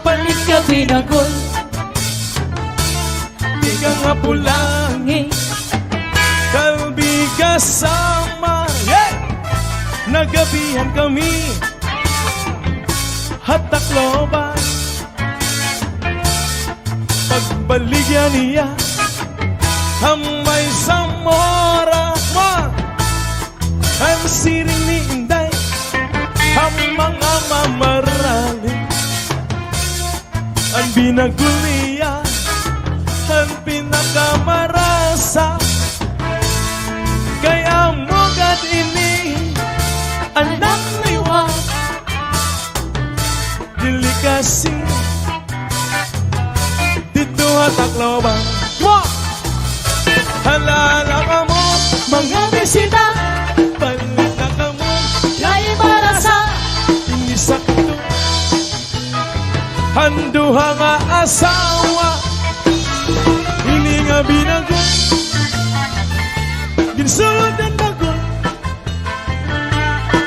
palit ka binagol. Di ka nga pulangi, kalbigas sama, yeah! Nagabihan kami, hatakloban. Pagbaligyan niya, hamay sa mora mo. Ang siring ni Inday, ang mga mamaraling. Ang binagul niya, ang pinakamarasa. Kaya mugat ini, Anak liwa, dili kasi dito hatakloban. Halala ka mo, mga bisita, palita ka mo, kay marasa. inisakto. Handuha nga asawa, hindi nga binago, ginsulod ang bago,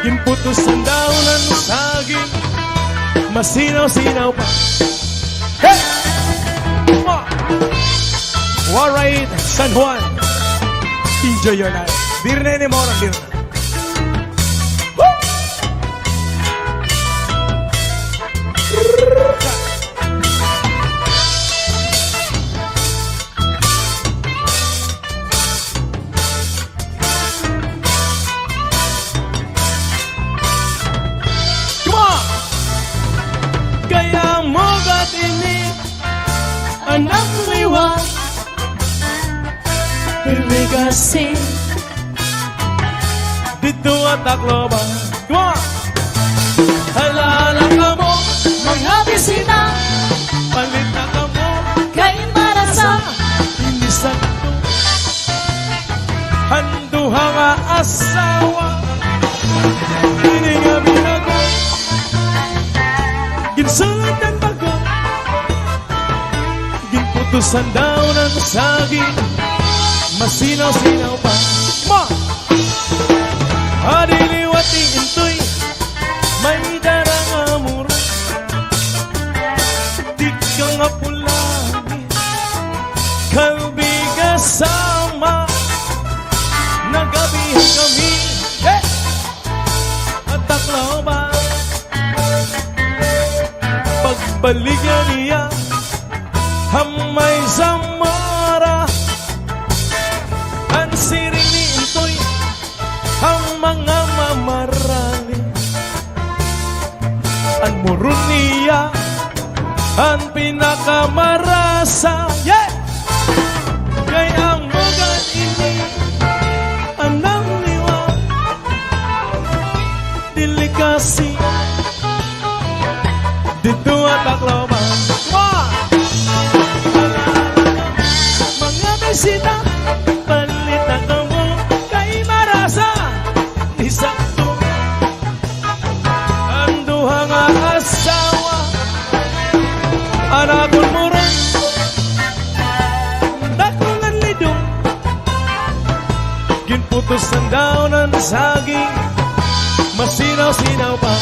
ginputos ang daunan saging, masinaw-sinaw pa. Hey! Alright, San Juan, enjoy your life. Birne ni Mora, birne. Kaya mogat ini Anak liwa, Pirmigasi dito at Tacloban. Come on! Halala ka mo, mga bisita, palita ka mo, kay marasa. hindi sakto. Handuha nga asawa, hindi nga binago, ginsulad ang bago, ginputusan daw ng saging, masinaw-sinaw pa. Ma! Adiliwati intoy, may darang amor. Di ka nga pulangi, kalbigas sama. Nagabihan kami, hey! At Tacloban. Pagbaligyan niya, hamay sa mora. Ang siring ni Intoy, ang mga mamarali. Ang murun niya, ang pinakamarasa. Yeah! Kaya ang mugat ini, anang liwa, dili kasi dito at Tacloban. Mga bisita, palita ka mo, kay marasa, isakto. Ang duha nga asawa, anakon mo rin, dakulan lidong, ginputos ang daunan saging, masinaw-sinaw pa.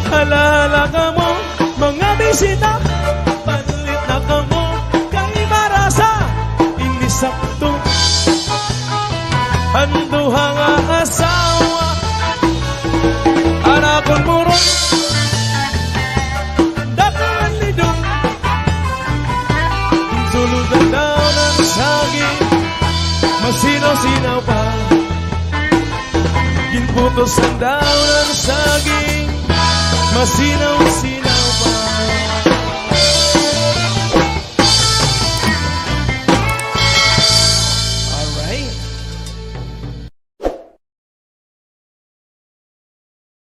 Halala ka mo, mga bisita, palit na ka mo, kay marasa, inisakto. Handuha nga asawa, anakon mo ron, dakulan lidong, insuludan daw ng saging, masinaw-sinaw pa. Ginputos ang daw ng saging, masinaw-sinaw pa.